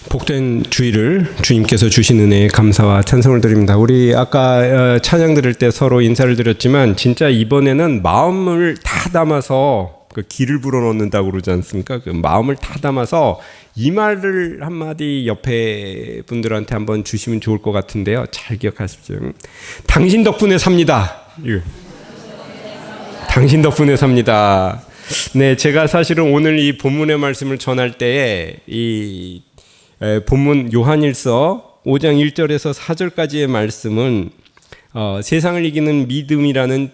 복된 주일을 주님께서 주신 은혜에 감사와 찬송을 드립니다. 우리 아까 찬양 드릴 때 서로 인사를 드렸지만 진짜 이번에는 마음을 다 담아서 그 기를 불어넣는다고 그러지 않습니까? 그 마음을 다 담아서 이 말을 한마디 옆에 분들한테 한번 주시면 좋을 것 같은데요. 잘 기억하십시오. 당신 덕분에 삽니다. 당신 덕분에 삽니다. 네, 제가 사실은 오늘 이 본문의 말씀을 전할 때에 이 본문 요한일서 5장 1절에서 4절까지의 말씀은 세상을 이기는 믿음이라는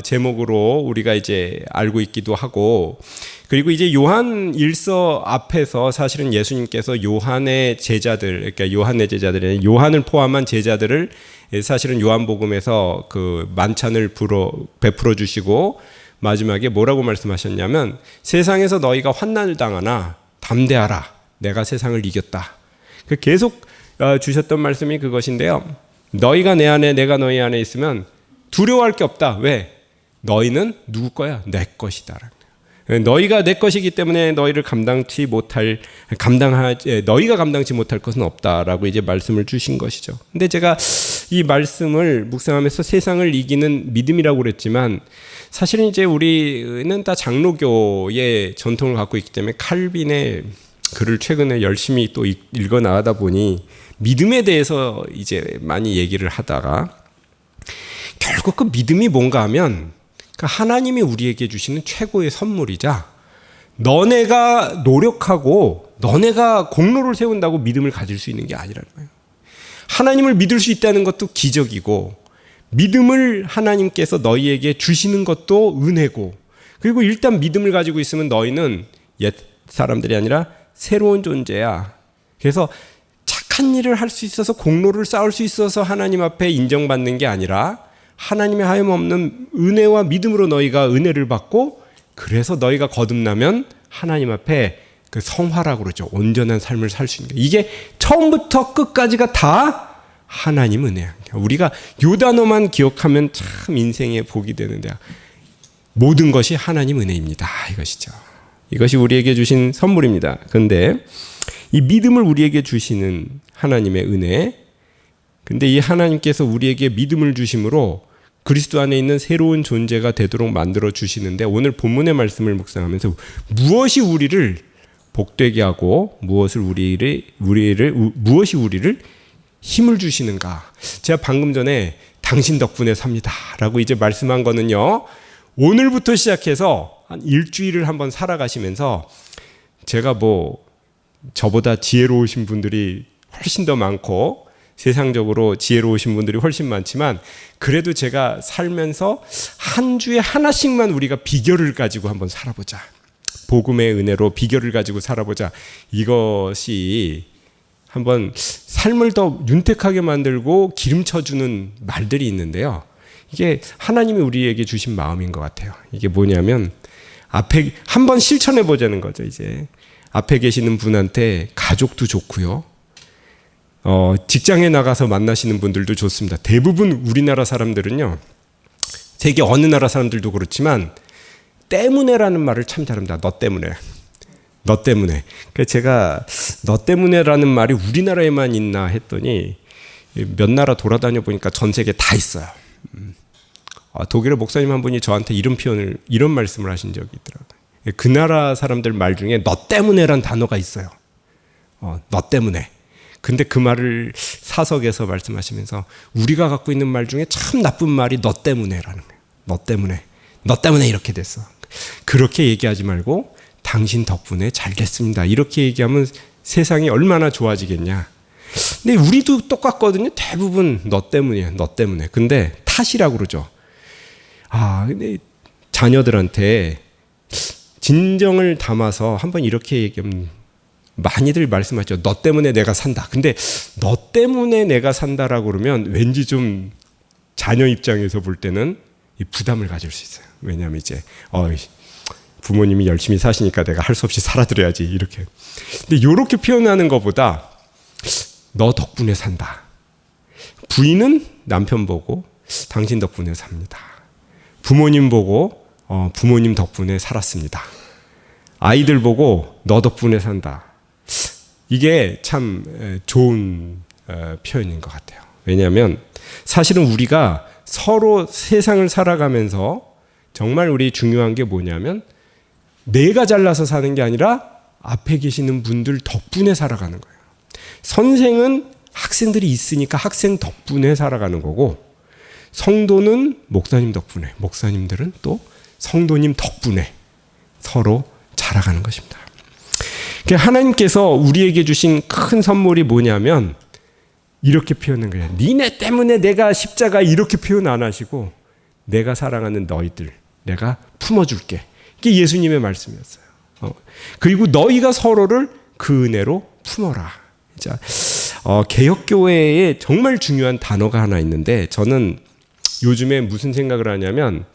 제목으로 우리가 이제 알고 있기도 하고, 그리고 이제 요한일서 앞에서 사실은 예수님께서 요한의 제자들, 그러니까 요한의 제자들이 요한을 포함한 제자들을 사실은 요한복음에서 그 만찬을 베풀어 주시고 마지막에 뭐라고 말씀하셨냐면, 세상에서 너희가 환난을 당하나 담대하라, 내가 세상을 이겼다. 계속 주셨던 말씀이 그것인데요. 너희가 내 안에 내가 너희 안에 있으면 두려워할 게 없다. 왜? 너희는 누구 거야? 내 것이다. 너희가 내 것이기 때문에 너희가 감당치 못할 것은 없다라고 이제 말씀을 주신 것이죠. 근데 제가 이 말씀을 묵상하면서 세상을 이기는 믿음이라고 그랬지만, 사실은 이제 우리는 다 장로교의 전통을 갖고 있기 때문에 칼빈의 글을 최근에 열심히 또 읽어 나가다 보니 믿음에 대해서 이제 많이 얘기를 하다가 결국 그 믿음이 뭔가 하면 하나님이 우리에게 주시는 최고의 선물이자, 너네가 노력하고 너네가 공로를 세운다고 믿음을 가질 수 있는 게 아니라는 거예요. 하나님을 믿을 수 있다는 것도 기적이고, 믿음을 하나님께서 너희에게 주시는 것도 은혜고, 그리고 일단 믿음을 가지고 있으면 너희는 옛 사람들이 아니라 새로운 존재야. 그래서 착한 일을 할 수 있어서, 공로를 쌓을 수 있어서 하나님 앞에 인정받는 게 아니라 하나님의 하염없는 은혜와 믿음으로 너희가 은혜를 받고, 그래서 너희가 거듭나면 하나님 앞에 그 성화라고 그러죠. 온전한 삶을 살 수 있는 게, 이게 처음부터 끝까지가 다 하나님 은혜야. 우리가 요 단어만 기억하면 참 인생에 복이 되는데, 모든 것이 하나님 은혜입니다. 이것이죠. 이것이 우리에게 주신 선물입니다. 그런데 이 믿음을 우리에게 주시는 하나님의 은혜, 근데 이 하나님께서 우리에게 믿음을 주심으로 그리스도 안에 있는 새로운 존재가 되도록 만들어 주시는데, 오늘 본문의 말씀을 묵상하면서 무엇이 우리를 복되게 하고 무엇이 우리를 힘을 주시는가. 제가 방금 전에 당신 덕분에 삽니다 라고 이제 말씀한 거는요, 오늘부터 시작해서 한 일주일을 한번 살아가시면서, 제가 저보다 지혜로우신 분들이 훨씬 더 많고 세상적으로 지혜로우신 분들이 훨씬 많지만, 그래도 제가 살면서 한 주에 하나씩만 우리가 비결을 가지고 한번 살아보자, 복음의 은혜로 비결을 가지고 살아보자, 이것이 한번 삶을 더 윤택하게 만들고 기름쳐주는 말들이 있는데요. 이게 하나님이 우리에게 주신 마음인 것 같아요. 이게 뭐냐면, 앞에 한번 실천해 보자는 거죠. 이제 앞에 계시는 분한테 가족도 좋고요, 직장에 나가서 만나시는 분들도 좋습니다. 대부분 우리나라 사람들은요, 세계 어느 나라 사람들도 그렇지만 때문에라는 말을 참 잘합니다. 너 때문에. 그래서 제가 너 때문에라는 말이 우리나라에만 있나 했더니 몇 나라 돌아다녀 보니까 전 세계 다 있어요. 독일의 목사님 한 분이 저한테 이런 말씀을 하신 적이 있더라고요. 그 나라 사람들 말 중에 너 때문에란 단어가 있어요. 너 때문에. 근데 그 말을 사석에서 말씀하시면서, 우리가 갖고 있는 말 중에 참 나쁜 말이 너 때문에라는 거예요. 너 때문에 이렇게 됐어. 그렇게 얘기하지 말고 당신 덕분에 잘 됐습니다, 이렇게 얘기하면 세상이 얼마나 좋아지겠냐. 근데 우리도 똑같거든요. 대부분 너 때문이에요. 근데 탓이라고 그러죠. 근데 자녀들한테 진정을 담아서 한번 이렇게 얘기하면, 많이들 말씀하죠. 너 때문에 내가 산다. 근데 너 때문에 내가 산다라고 그러면 왠지 좀 자녀 입장에서 볼 때는 부담을 가질 수 있어요. 왜냐하면 이제 부모님이 열심히 사시니까 내가 할 수 없이 살아드려야지, 이렇게. 근데 이렇게 표현하는 것보다 너 덕분에 산다. 부인은 남편 보고 당신 덕분에 삽니다. 부모님 보고 부모님 덕분에 살았습니다. 아이들 보고 너 덕분에 산다. 이게 참 좋은 표현인 것 같아요. 왜냐하면 사실은 우리가 서로 세상을 살아가면서 정말 우리 중요한 게 뭐냐면 내가 잘나서 사는 게 아니라 앞에 계시는 분들 덕분에 살아가는 거예요. 선생은 학생들이 있으니까 학생 덕분에 살아가는 거고, 성도는 목사님 덕분에, 목사님들은 또 성도님 덕분에 서로 자라가는 것입니다. 하나님께서 우리에게 주신 큰 선물이 뭐냐면 이렇게 표현한 거예요. 니네 때문에 내가 십자가 이렇게 표현 안 하시고 내가 사랑하는 너희들 내가 품어줄게. 이게 예수님의 말씀이었어요. 그리고 너희가 서로를 그 은혜로 품어라. 자, 개혁교회에 정말 중요한 단어가 하나 있는데, 저는 요즘에 무슨 생각을 하냐면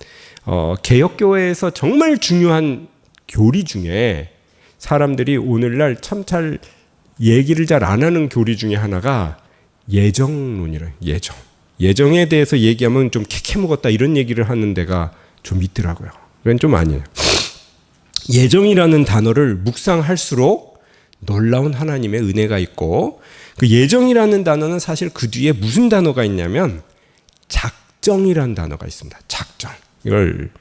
개혁교회에서 정말 중요한 교리 중에 사람들이 오늘날 참 잘 얘기를 잘 안 하는 교리 중에 하나가 예정론이래요. 예정에 대해서 얘기하면 좀 캐캐묵었다 이런 얘기를 하는 데가 좀 있더라고요. 그건 좀 아니에요. 예정이라는 단어를 묵상할수록 놀라운 하나님의 은혜가 있고, 그 예정이라는 단어는 사실 그 뒤에 무슨 단어가 있냐면 작정이라는 단어가 있습니다. 작정. 이걸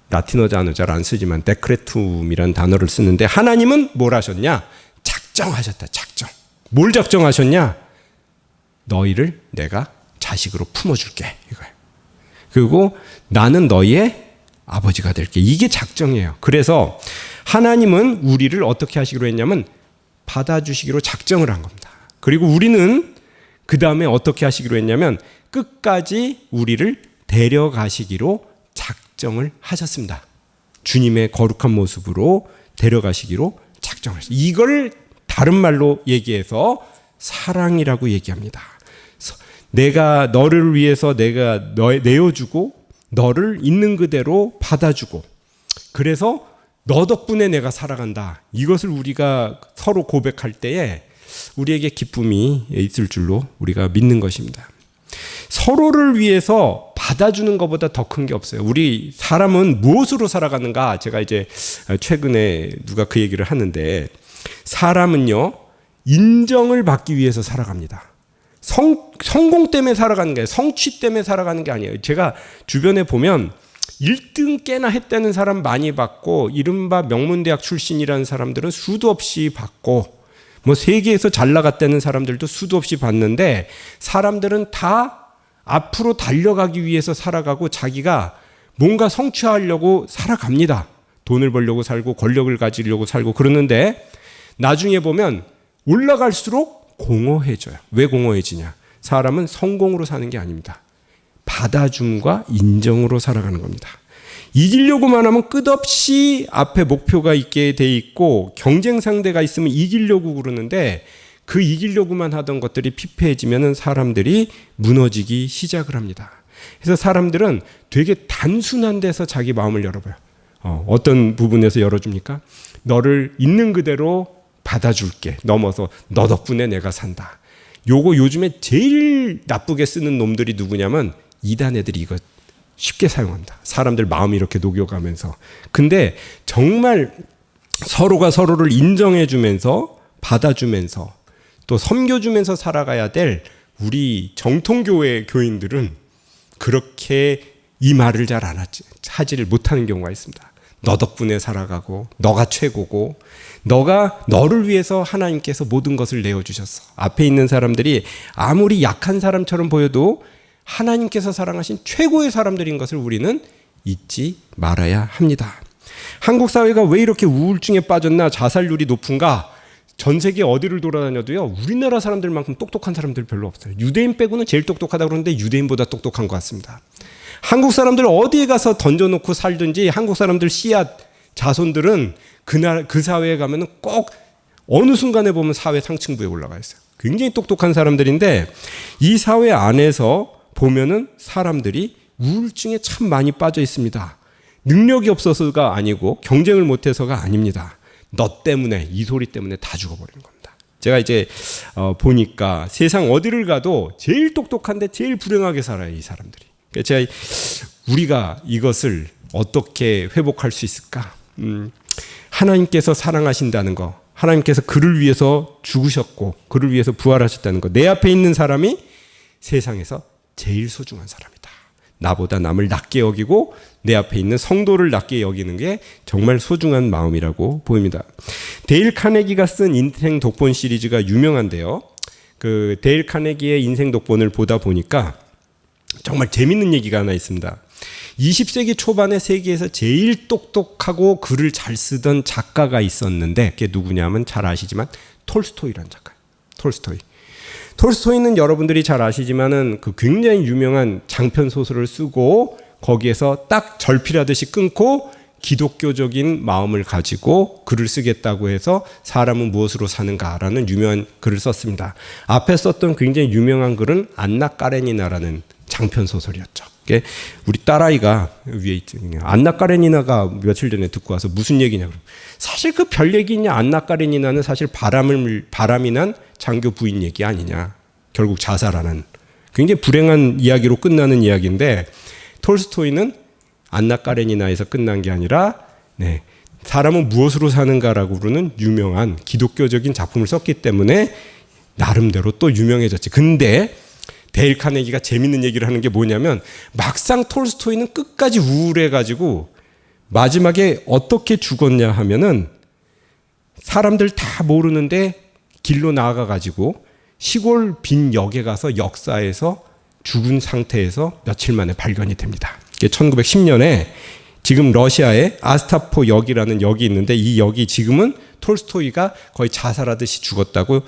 라틴어 단어 잘 안 쓰지만 데크레툼이라는 단어를 쓰는데, 하나님은 뭘 하셨냐? 작정하셨다. 작정. 뭘 작정하셨냐? 너희를 내가 자식으로 품어줄게. 이거예요. 그리고 나는 너희의 아버지가 될게. 이게 작정이에요. 그래서 하나님은 우리를 어떻게 하시기로 했냐면 받아주시기로 작정을 한 겁니다. 그리고 우리는 그 다음에 어떻게 하시기로 했냐면 끝까지 우리를 데려가시기로 작정을 하셨습니다. 주님의 거룩한 모습으로 데려가시기로 작정하셨습니다. 이걸 다른 말로 얘기해서 사랑이라고 얘기합니다. 내가 너를 위해서 내가 내어주고 너를 있는 그대로 받아주고, 그래서 너 덕분에 내가 살아간다. 이것을 우리가 서로 고백할 때에 우리에게 기쁨이 있을 줄로 우리가 믿는 것입니다. 서로를 위해서 받아주는 것보다 더 큰 게 없어요. 우리 사람은 무엇으로 살아가는가? 제가 이제 최근에 누가 그 얘기를 하는데, 사람은요 인정을 받기 위해서 살아갑니다. 성공 때문에 살아가는 게 아니에요. 성취 때문에 살아가는 게 아니에요. 제가 주변에 보면 1등 깨나 했다는 사람 많이 받고, 이른바 명문대학 출신이라는 사람들은 수도 없이 받고, 뭐 세계에서 잘 나갔다는 사람들도 수도 없이 받는데, 사람들은 다 앞으로 달려가기 위해서 살아가고 자기가 뭔가 성취하려고 살아갑니다. 돈을 벌려고 살고 권력을 가지려고 살고 그러는데, 나중에 보면 올라갈수록 공허해져요. 왜 공허해지냐? 사람은 성공으로 사는 게 아닙니다. 받아줌과 인정으로 살아가는 겁니다. 이기려고만 하면 끝없이 앞에 목표가 있게 돼 있고 경쟁 상대가 있으면 이기려고 그러는데, 그 이기려고만 하던 것들이 피폐해지면 사람들이 무너지기 시작을 합니다. 그래서 사람들은 되게 단순한 데서 자기 마음을 열어봐요. 어떤 부분에서 열어줍니까? 너를 있는 그대로 받아줄게. 넘어서 너 덕분에 내가 산다. 요거 요즘에 제일 나쁘게 쓰는 놈들이 누구냐면 이단 애들이 이거 쉽게 사용합니다. 사람들 마음이 이렇게 녹여가면서. 근데 정말 서로가 서로를 인정해주면서 받아주면서 또 섬겨주면서 살아가야 될 우리 정통교회 교인들은 그렇게 이 말을 잘 안 하지를 못하는 경우가 있습니다. 너 덕분에 살아가고 너가 최고고 너를 위해서 하나님께서 모든 것을 내어주셨어. 앞에 있는 사람들이 아무리 약한 사람처럼 보여도 하나님께서 사랑하신 최고의 사람들인 것을 우리는 잊지 말아야 합니다. 한국 사회가 왜 이렇게 우울증에 빠졌나, 자살률이 높은가? 전 세계 어디를 돌아다녀도요, 우리나라 사람들만큼 똑똑한 사람들 별로 없어요. 유대인 빼고는 제일 똑똑하다고 그러는데 유대인보다 똑똑한 것 같습니다. 한국 사람들 어디에 가서 던져놓고 살든지 한국 사람들 씨앗 자손들은 그 사회에 가면 꼭 어느 순간에 보면 사회 상층부에 올라가 있어요. 굉장히 똑똑한 사람들인데, 이 사회 안에서 보면은 사람들이 우울증에 참 많이 빠져 있습니다. 능력이 없어서가 아니고 경쟁을 못해서가 아닙니다. 너 때문에, 이 소리 때문에 다 죽어버리는 겁니다. 제가 이제 보니까 세상 어디를 가도 제일 똑똑한데 제일 불행하게 살아요, 이 사람들이. 그러니까 우리가 이것을 어떻게 회복할 수 있을까? 하나님께서 사랑하신다는 거, 하나님께서 그를 위해서 죽으셨고 그를 위해서 부활하셨다는 것. 내 앞에 있는 사람이 세상에서 제일 소중한 사람이다. 나보다 남을 낮게 여기고 내 앞에 있는 성도를 낮게 여기는 게 정말 소중한 마음이라고 보입니다. 데일 카네기가 쓴 인생 독본 시리즈가 유명한데요. 그 데일 카네기의 인생 독본을 보다 보니까 정말 재밌는 얘기가 하나 있습니다. 20세기 초반에 세계에서 제일 똑똑하고 글을 잘 쓰던 작가가 있었는데 그게 누구냐면 잘 아시지만 톨스토이라는 작가예요. 톨스토이는 여러분들이 잘 아시지만은 그 굉장히 유명한 장편 소설을 쓰고 거기에서 딱 절필하듯이 끊고 기독교적인 마음을 가지고 글을 쓰겠다고 해서 사람은 무엇으로 사는가라는 유명한 글을 썼습니다. 앞에 썼던 굉장히 유명한 글은 안나 까레니나라는 장편 소설이었죠. 우리 딸아이가 위에 있죠. 안나 까레니나가 며칠 전에 듣고 와서 무슨 얘기냐고. 사실 그 별 얘기 있냐. 안나 까레니나는 사실 바람이 난 장교 부인 얘기 아니냐. 결국 자살하는 굉장히 불행한 이야기로 끝나는 이야기인데 톨스토이는 안나 까레니나에서 끝난 게 아니라 사람은 무엇으로 사는가라고 부르는 유명한 기독교적인 작품을 썼기 때문에 나름대로 또 유명해졌지. 근데 데일 카네기가 재밌는 얘기를 하는 게 뭐냐면 막상 톨스토이는 끝까지 우울해가지고 마지막에 어떻게 죽었냐 하면은 사람들 다 모르는데 길로 나아가가지고 시골 빈 역에 가서 역사에서 죽은 상태에서 며칠 만에 발견이 됩니다. 1910년에 지금 러시아의 아스타포 역이라는 역이 있는데 이 역이 지금은 톨스토이가 거의 자살하듯이 죽었다고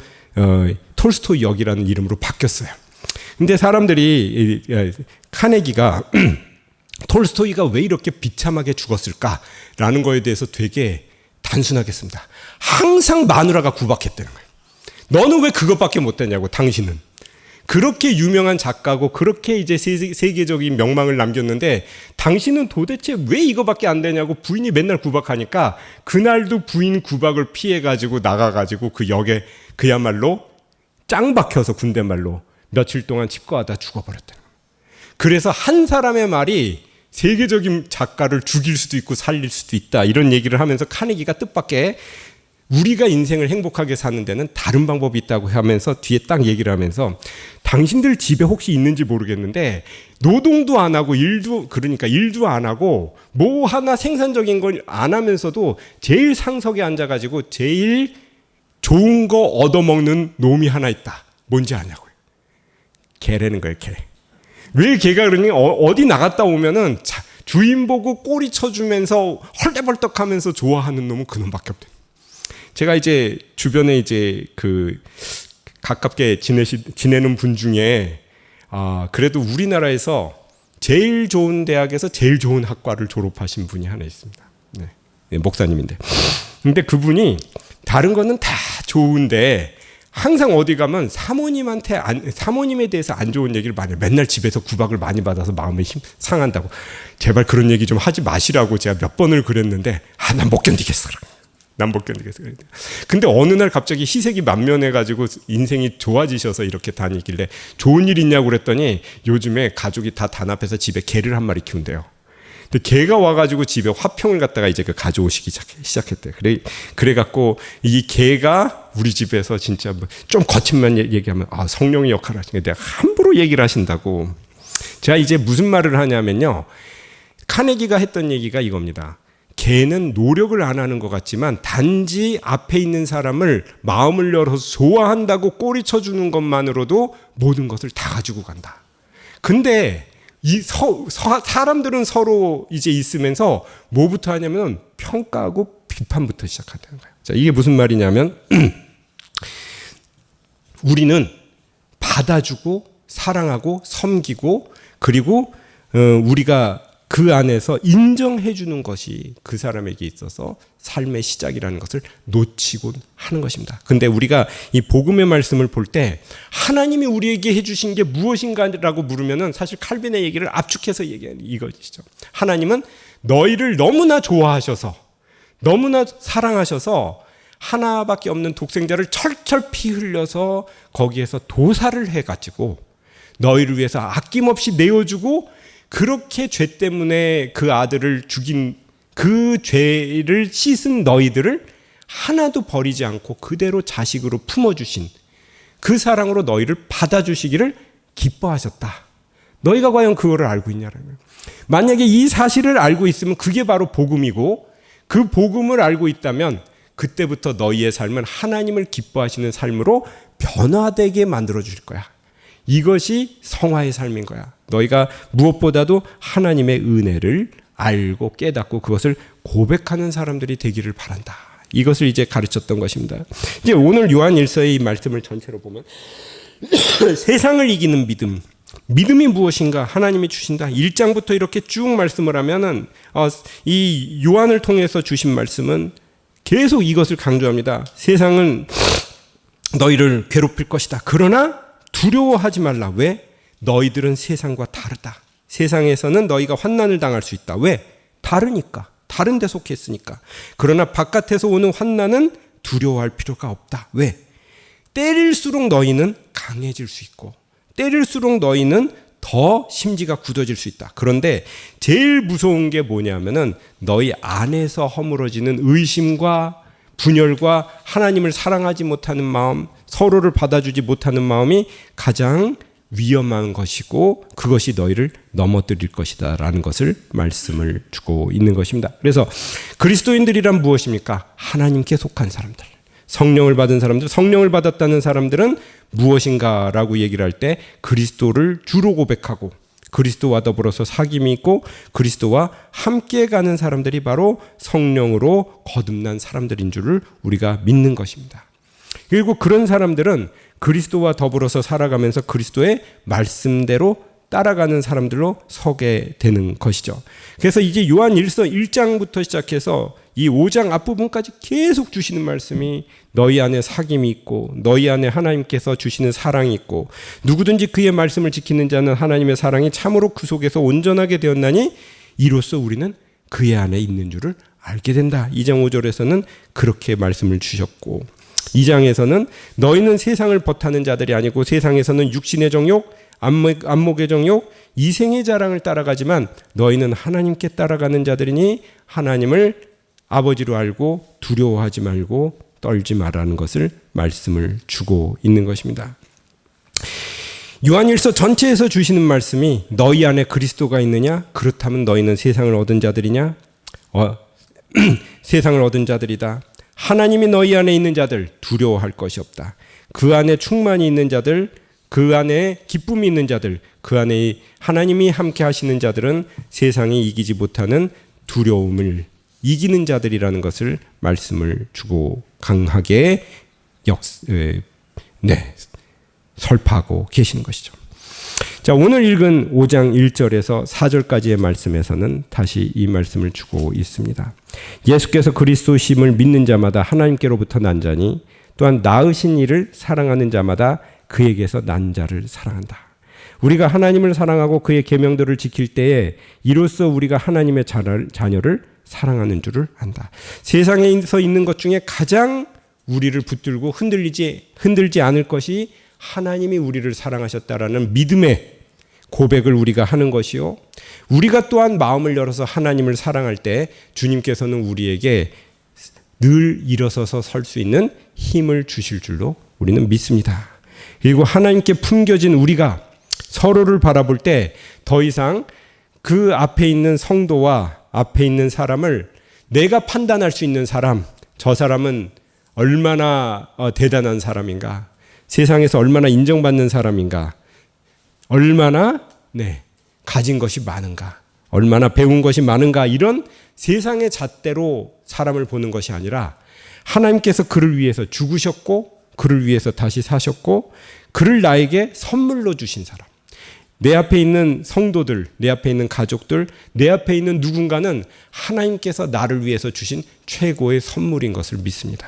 톨스토이 역이라는 이름으로 바뀌었어요. 근데 사람들이 카네기가 톨스토이가 왜 이렇게 비참하게 죽었을까라는 거에 대해서 되게 단순하게 씁니다. 항상 마누라가 구박했다는 거예요. 너는 왜 그것밖에 못했냐고 당신은. 그렇게 유명한 작가고 그렇게 이제 세계적인 명망을 남겼는데 당신은 도대체 왜 이거밖에 안 되냐고 부인이 맨날 구박하니까 그날도 부인 구박을 피해가지고 나가가지고 그 역에 그야말로 짱 박혀서 군대 말로 며칠 동안 칩거하다 죽어버렸다는 거예요. 그래서 한 사람의 말이 세계적인 작가를 죽일 수도 있고 살릴 수도 있다 이런 얘기를 하면서 카네기가 뜻밖의 우리가 인생을 행복하게 사는 데는 다른 방법이 있다고 하면서 뒤에 딱 얘기를 하면서 당신들 집에 혹시 있는지 모르겠는데 노동도 안 하고 일도 안 하고 뭐 하나 생산적인 걸 안 하면서도 제일 상석에 앉아가지고 제일 좋은 거 얻어먹는 놈이 하나 있다. 뭔지 아냐고요. 개라는 거예요. 개. 왜 개가 그러니 어디 나갔다 오면은 주인 보고 꼬리 쳐주면서 헐레벌떡하면서 좋아하는 놈은 그놈밖에 없대요. 제가 이제 주변에 이제 그 가깝게 지내는 분 중에 그래도 우리나라에서 제일 좋은 대학에서 제일 좋은 학과를 졸업하신 분이 하나 있습니다. 네, 목사님인데. 근데 그분이 다른 거는 다 좋은데 항상 어디 가면 사모님에 대해서 안 좋은 얘기를 많이 해요. 맨날 집에서 구박을 많이 받아서 마음이 상한다고. 제발 그런 얘기 좀 하지 마시라고 제가 몇 번을 그랬는데 난 못 견디겠어. 근데 어느 날 갑자기 희색이 만면해가지고 인생이 좋아지셔서 이렇게 다니길래 좋은 일 있냐고 그랬더니 요즘에 가족이 다 단합해서 집에 개를 한 마리 키운대요. 근데 개가 와가지고 집에 화평을 갖다가 이제 가져오시기 시작했대요. 그래갖고 이 개가 우리 집에서 진짜 좀 거친 말 얘기하면 성령의 역할을 하시는 게 내가 함부로 얘기를 하신다고. 제가 이제 무슨 말을 하냐면요. 카네기가 했던 얘기가 이겁니다. 개는 노력을 안 하는 것 같지만 단지 앞에 있는 사람을 마음을 열어서 좋아한다고 꼬리 쳐주는 것만으로도 모든 것을 다 가지고 간다. 근데 사람들은 서로 이제 있으면서 뭐부터 하냐면 평가하고 비판부터 시작한다는 거예요. 자, 이게 무슨 말이냐면 우리는 받아주고 사랑하고 섬기고 그리고 우리가 그 안에서 인정해 주는 것이 그 사람에게 있어서 삶의 시작이라는 것을 놓치곤 하는 것입니다. 근데 우리가 이 복음의 말씀을 볼 때 하나님이 우리에게 해주신 게 무엇인가라고 물으면은 사실 칼빈의 얘기를 압축해서 얘기하는 이것이죠. 하나님은 너희를 너무나 좋아하셔서 너무나 사랑하셔서 하나밖에 없는 독생자를 철철 피 흘려서 거기에서 도사를 해가지고 너희를 위해서 아낌없이 내어주고 그렇게 죄 때문에 그 아들을 죽인 그 죄를 씻은 너희들을 하나도 버리지 않고 그대로 자식으로 품어주신 그 사랑으로 너희를 받아주시기를 기뻐하셨다. 너희가 과연 그거를 알고 있냐라는 거예요. 만약에 이 사실을 알고 있으면 그게 바로 복음이고, 그 복음을 알고 있다면 그때부터 너희의 삶은 하나님을 기뻐하시는 삶으로 변화되게 만들어 주실 거야. 이것이 성화의 삶인 거야. 너희가 무엇보다도 하나님의 은혜를 알고 깨닫고 그것을 고백하는 사람들이 되기를 바란다. 이것을 이제 가르쳤던 것입니다. 이제 오늘 요한 1서의 이 말씀을 전체로 보면 세상을 이기는 믿음, 믿음이 무엇인가? 하나님이 주신다. 1장부터 이렇게 쭉 말씀을 하면은 이 요한을 통해서 주신 말씀은 계속 이것을 강조합니다. 세상은 너희를 괴롭힐 것이다. 그러나 두려워하지 말라. 왜? 너희들은 세상과 다르다. 세상에서는 너희가 환난을 당할 수 있다. 왜? 다르니까. 다른 데 속했으니까. 그러나 바깥에서 오는 환난은 두려워할 필요가 없다. 왜? 때릴수록 너희는 강해질 수 있고, 때릴수록 너희는 더 심지가 굳어질 수 있다. 그런데 제일 무서운 게 뭐냐면은 너희 안에서 허물어지는 의심과 분열과 하나님을 사랑하지 못하는 마음, 서로를 받아주지 못하는 마음이 가장 위험한 것이고, 그것이 너희를 넘어뜨릴 것이다 라는 것을 말씀을 주고 있는 것입니다. 그래서 그리스도인들이란 무엇입니까? 하나님께 속한 사람들, 성령을 받은 사람들, 성령을 받았다는 사람들은 무엇인가라고 얘기를 할 때 그리스도를 주로 고백하고 그리스도와 더불어서 사귐이 있고 그리스도와 함께 가는 사람들이 바로 성령으로 거듭난 사람들인 줄을 우리가 믿는 것입니다. 그리고 그런 사람들은 그리스도와 더불어서 살아가면서 그리스도의 말씀대로 따라가는 사람들로 서게 되는 것이죠. 그래서 이제 요한 1서 1장부터 시작해서 이 5장 앞부분까지 계속 주시는 말씀이 너희 안에 사귐이 있고 너희 안에 하나님께서 주시는 사랑이 있고 누구든지 그의 말씀을 지키는 자는 하나님의 사랑이 참으로 그 속에서 온전하게 되었나니 이로써 우리는 그의 안에 있는 줄을 알게 된다. 2장 5절에서는 그렇게 말씀을 주셨고, 2장에서는 너희는 세상을 벗하는 자들이 아니고 세상에서는 육신의 정욕, 안목의 정욕, 이생의 자랑을 따라가지만 너희는 하나님께 따라가는 자들이니 하나님을 아버지로 알고 두려워하지 말고 떨지 말라는 것을 말씀을 주고 있는 것입니다. 요한일서 전체에서 주시는 말씀이 너희 안에 그리스도가 있느냐? 그렇다면 너희는 세상을 얻은 자들이냐? 세상을 얻은 자들이다. 하나님이 너희 안에 있는 자들 두려워할 것이 없다. 그 안에 충만이 있는 자들, 그 안에 기쁨이 있는 자들, 그 안에 하나님이 함께 하시는 자들은 세상이 이기지 못하는 두려움을 이기는 자들이라는 것을 말씀을 주고 강하게 설파하고 계시는 것이죠. 자, 오늘 읽은 5장 1절에서 4절까지의 말씀에서는 다시 이 말씀을 주고 있습니다. 예수께서 그리스도심을 믿는 자마다 하나님께로부터 난 자니 또한 낳으신 이를 사랑하는 자마다 그에게서 난 자를 사랑한다. 우리가 하나님을 사랑하고 그의 계명들을 지킬 때에 이로써 우리가 하나님의 자녀를 사랑하는 줄을 안다. 세상에서 있는 것 중에 가장 우리를 붙들고 흔들지 않을 것이 하나님이 우리를 사랑하셨다라는 믿음의 고백을 우리가 하는 것이요, 우리가 또한 마음을 열어서 하나님을 사랑할 때 주님께서는 우리에게 늘 일어서서 설 수 있는 힘을 주실 줄로 우리는 믿습니다. 그리고 하나님께 품겨진 우리가 서로를 바라볼 때 더 이상 그 앞에 있는 성도와 앞에 있는 사람을 내가 판단할 수 있는 사람, 저 사람은 얼마나 대단한 사람인가, 세상에서 얼마나 인정받는 사람인가, 얼마나 가진 것이 많은가, 얼마나 배운 것이 많은가, 이런 세상의 잣대로 사람을 보는 것이 아니라 하나님께서 그를 위해서 죽으셨고 그를 위해서 다시 사셨고 그를 나에게 선물로 주신 사람, 내 앞에 있는 성도들, 내 앞에 있는 가족들, 내 앞에 있는 누군가는 하나님께서 나를 위해서 주신 최고의 선물인 것을 믿습니다.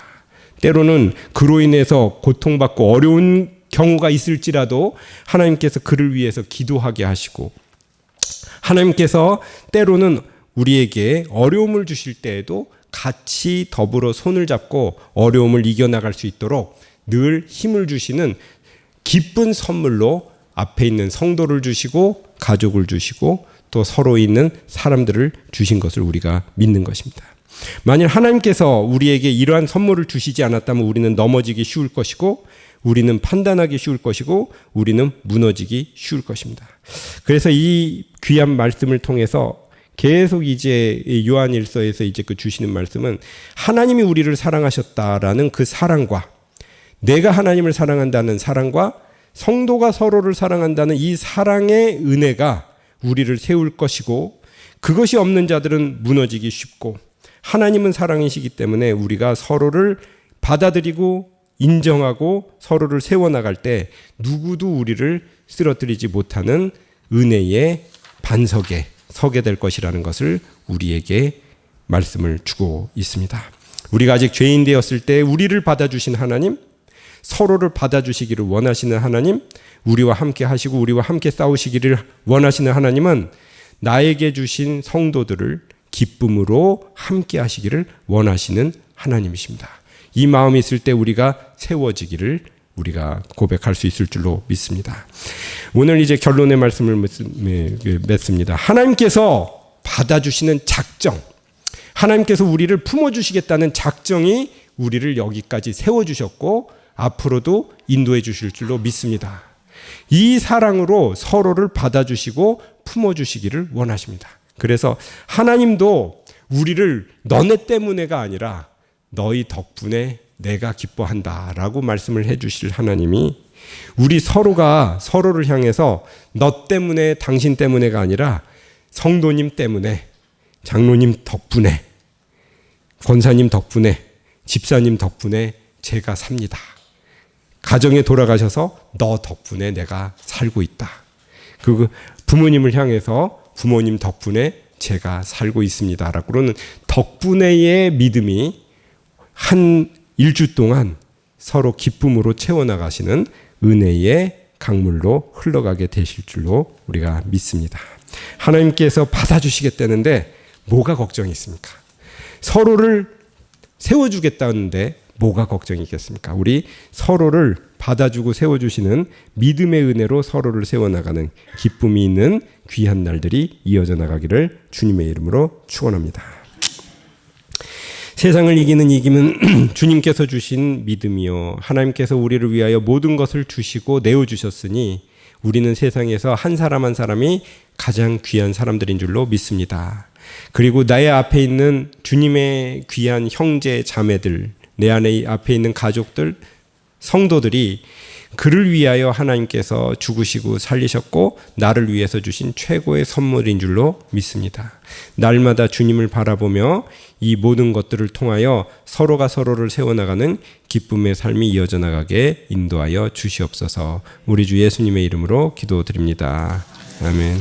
때로는 그로 인해서 고통받고 어려운 경우가 있을지라도 하나님께서 그를 위해서 기도하게 하시고, 하나님께서 때로는 우리에게 어려움을 주실 때에도 같이 더불어 손을 잡고 어려움을 이겨나갈 수 있도록 늘 힘을 주시는 기쁜 선물로 앞에 있는 성도를 주시고 가족을 주시고 또 서로 있는 사람들을 주신 것을 우리가 믿는 것입니다. 만일 하나님께서 우리에게 이러한 선물을 주시지 않았다면 우리는 넘어지기 쉬울 것이고 우리는 판단하기 쉬울 것이고 우리는 무너지기 쉬울 것입니다. 그래서 이 귀한 말씀을 통해서 계속 이제 요한일서에서 이제 그 주시는 말씀은 하나님이 우리를 사랑하셨다라는 그 사랑과 내가 하나님을 사랑한다는 사랑과 성도가 서로를 사랑한다는 이 사랑의 은혜가 우리를 세울 것이고 그것이 없는 자들은 무너지기 쉽고 하나님은 사랑이시기 때문에 우리가 서로를 받아들이고 인정하고 서로를 세워나갈 때 누구도 우리를 쓰러뜨리지 못하는 은혜의 반석에 서게 될 것이라는 것을 우리에게 말씀을 주고 있습니다. 우리가 아직 죄인 되었을 때 우리를 받아주신 하나님, 서로를 받아주시기를 원하시는 하나님, 우리와 함께 하시고 우리와 함께 싸우시기를 원하시는 하나님은 나에게 주신 성도들을 기쁨으로 함께 하시기를 원하시는 하나님이십니다. 이 마음이 있을 때 우리가 세워지기를 우리가 고백할 수 있을 줄로 믿습니다. 오늘 이제 결론의 말씀을 맺습니다. 하나님께서 받아주시는 작정, 하나님께서 우리를 품어주시겠다는 작정이 우리를 여기까지 세워주셨고 앞으로도 인도해 주실 줄로 믿습니다. 이 사랑으로 서로를 받아주시고 품어주시기를 원하십니다. 그래서 하나님도 우리를 너네 때문에가 아니라 너희 덕분에 내가 기뻐한다라고 말씀을 해주실 하나님이 우리 서로가 서로를 향해서 너 때문에 당신 때문에가 아니라 성도님 때문에 장로님 덕분에 권사님 덕분에 집사님 덕분에 제가 삽니다. 가정에 돌아가셔서 너 덕분에 내가 살고 있다. 그 부모님을 향해서 부모님 덕분에 제가 살고 있습니다라고 그러는 덕분에의 믿음이 한 일주 동안 서로 기쁨으로 채워나가시는 은혜의 강물로 흘러가게 되실 줄로 우리가 믿습니다. 하나님께서 받아주시겠다는데 뭐가 걱정이 있습니까? 서로를 세워주겠다는데 뭐가 걱정이 있겠습니까? 우리 서로를 받아주고 세워주시는 믿음의 은혜로 서로를 세워나가는 기쁨이 있는 귀한 날들이 이어져 나가기를 주님의 이름으로 축원합니다. 세상을 이기는 이김은 주님께서 주신 믿음이요 하나님께서 우리를 위하여 모든 것을 주시고 내어주셨으니 우리는 세상에서 한 사람 한 사람이 가장 귀한 사람들인 줄로 믿습니다. 그리고 나의 앞에 있는 주님의 귀한 형제 자매들, 내 안에 앞에 있는 가족들, 성도들이 그를 위하여 하나님께서 죽으시고 살리셨고 나를 위해서 주신 최고의 선물인 줄로 믿습니다. 날마다 주님을 바라보며 이 모든 것들을 통하여 서로가 서로를 세워나가는 기쁨의 삶이 이어져 나가게 인도하여 주시옵소서. 우리 주 예수님의 이름으로 기도드립니다. 아멘.